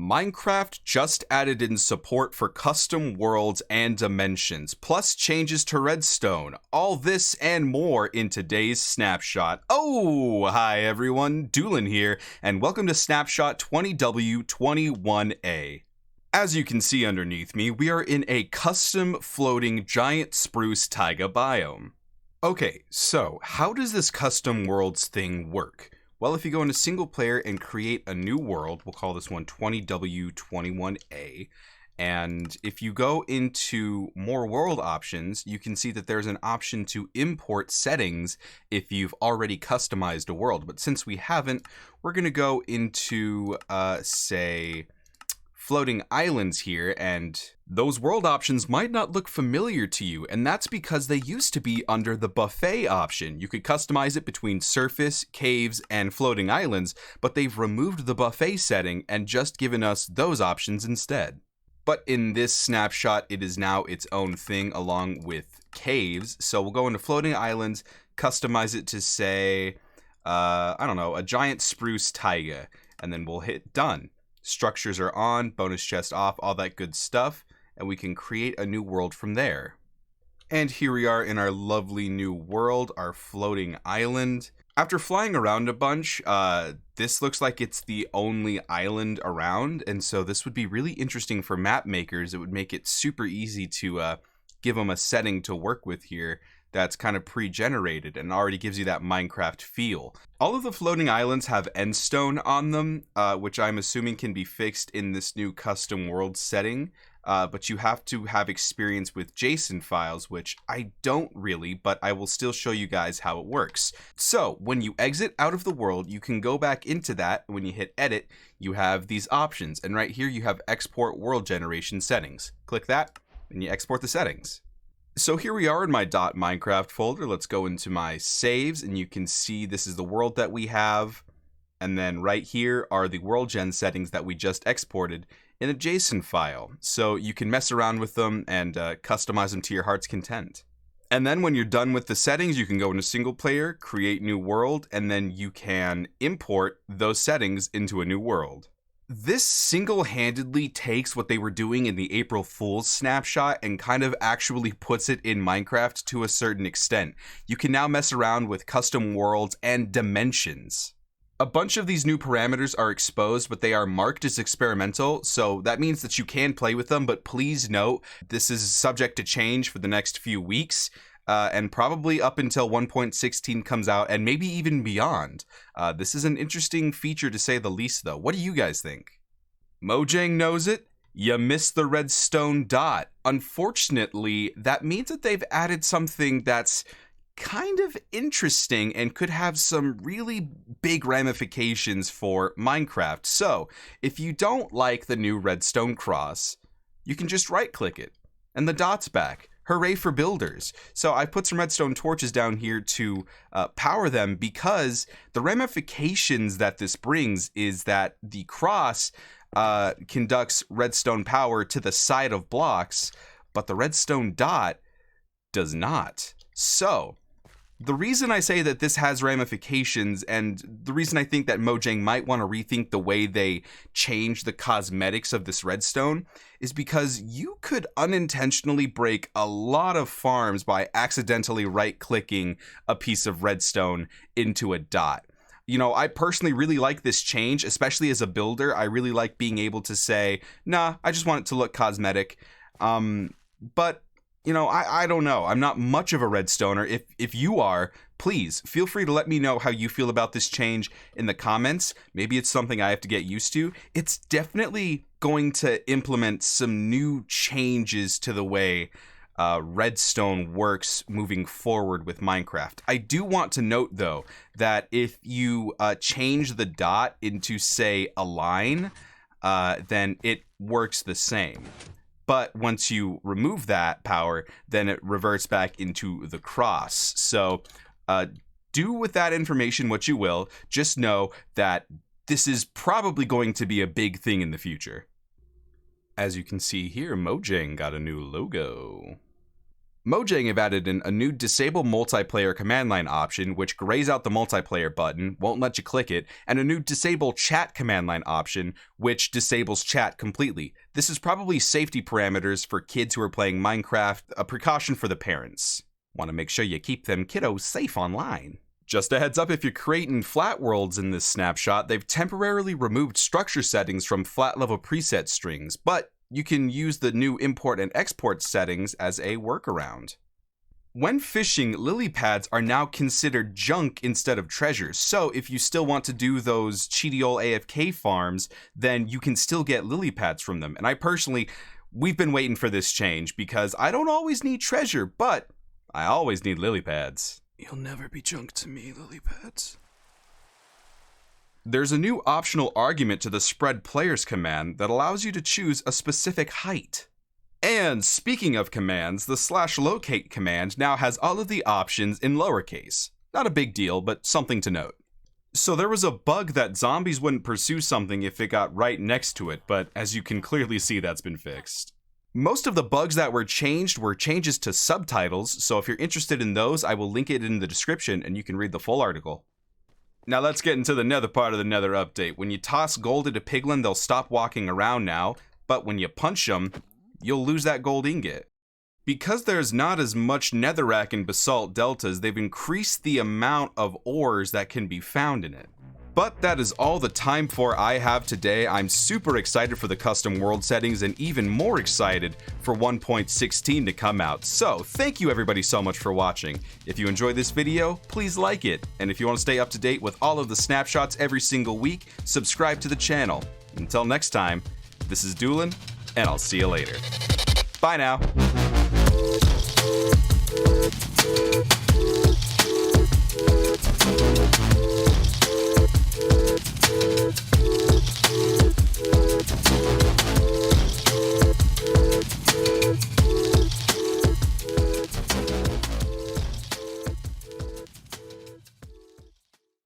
Minecraft just added in support for custom worlds and dimensions, plus changes to Redstone. All this and more in today's Snapshot. Oh, hi everyone, Dewlan here, and welcome to Snapshot 20w21a. As you can see underneath me, we are in a custom floating giant spruce taiga biome. Okay, so how does this custom worlds thing work? Well, if you go into single player and create a new world, we'll call this one 20w21a, and if you go into more world options, you can see that there's an option to import settings if you've already customized a world. But since we haven't, we're going to go into, say, floating islands here, and those world options might not look familiar to you, and that's because they used to be under the buffet option. You could customize it between surface, caves, and floating islands, but they've removed the buffet setting and just given us those options instead. But in this snapshot, it is now its own thing along with caves, so we'll go into floating islands, customize it to say, I don't know, a giant spruce taiga, and then we'll hit done. Structures are on, bonus chest off, all that good stuff, and we can create a new world from there. And here we are in our lovely new world, our floating island. After flying around a bunch, this looks like it's the only island around, and so this would be really interesting for map makers. It would make it super easy to give them a setting to work with here that's kind of pre-generated and already gives you that Minecraft feel. All of the floating islands have endstone on them, which I'm assuming can be fixed in this new custom world setting, but you have to have experience with JSON files, which I don't really, but I will still show you guys how it works. So when you exit out of the world, you can go back into that. When you hit edit, you have these options, and right here you have export world generation settings. Click that, and you export the settings. So here we are in my .minecraft folder. Let's go into my saves, and you can see this is the world that we have. And then right here are the world gen settings that we just exported in a JSON file. So you can mess around with them and customize them to your heart's content. And then when you're done with the settings, you can go into single player, create new world, and then you can import those settings into a new world. This single-handedly takes what they were doing in the April Fool's snapshot and kind of actually puts it in Minecraft to a certain extent. You can now mess around with custom worlds and dimensions. A bunch of these new parameters are exposed, but they are marked as experimental, so that means that you can play with them, but please note this is subject to change for the next few weeks. And probably up until 1.16 comes out, and maybe even beyond. This is an interesting feature to say the least, though. What do you guys think? Mojang knows it. You missed the redstone dot. Unfortunately, that means that they've added something that's kind of interesting and could have some really big ramifications for Minecraft. So, if you don't like the new redstone cross, you can just right-click it, and the dot's back. Hooray for builders. So I put some redstone torches down here to power them, because the ramifications that this brings is that the cross conducts redstone power to the side of blocks, but the redstone dot does not. So the reason I say that this has ramifications, and the reason I think that Mojang might want to rethink the way they change the cosmetics of this redstone, is because you could unintentionally break a lot of farms by accidentally right-clicking a piece of redstone into a dot. You know, I personally really like this change, especially as a builder. I really like being able to say, nah, I just want it to look cosmetic. But you know, I don't know. I'm not much of a redstoner. If you are, please feel free to let me know how you feel about this change in the comments. Maybe it's something I have to get used to. It's definitely going to implement some new changes to the way redstone works moving forward with Minecraft. I do want to note, though, that if you change the dot into, say, a line, then it works the same. But once you remove that power, then it reverts back into the cross. So do with that information what you will. Just know that this is probably going to be a big thing in the future. As you can see here, Mojang got a new logo. Mojang have added in a new disable multiplayer command line option, which grays out the multiplayer button, won't let you click it, and a new disable chat command line option, which disables chat completely. This is probably safety parameters for kids who are playing Minecraft, a precaution for the parents. Want to make sure you keep them kiddos safe online. Just a heads up, if you're creating flat worlds in this snapshot, they've temporarily removed structure settings from flat level preset strings, but you can use the new import and export settings as a workaround. When fishing, lily pads are now considered junk instead of treasures, so if you still want to do those cheaty ol' AFK farms, then you can still get lily pads from them. And we've been waiting for this change because I don't always need treasure, but I always need lily pads. You'll never be junk to me, lily pads. There's a new optional argument to the spread players command that allows you to choose a specific height. And speaking of commands, the /locate command now has all of the options in lowercase. Not a big deal, but something to note. So there was a bug that zombies wouldn't pursue something if it got right next to it, but as you can clearly see, that's been fixed. Most of the bugs that were changed were changes to subtitles, so if you're interested in those, I will link it in the description and you can read the full article. Now let's get into the nether part of the nether update. When you toss gold into piglin, they'll stop walking around now, but when you punch them, you'll lose that gold ingot. Because there's not as much netherrack in basalt deltas, they've increased the amount of ores that can be found in it. But that is all the time for I have today. I'm super excited for the custom world settings and even more excited for 1.16 to come out. So thank you everybody so much for watching. If you enjoyed this video, please like it. And if you want to stay up to date with all of the snapshots every single week, subscribe to the channel. Until next time, this is Dewlan, and I'll see you later. Bye now.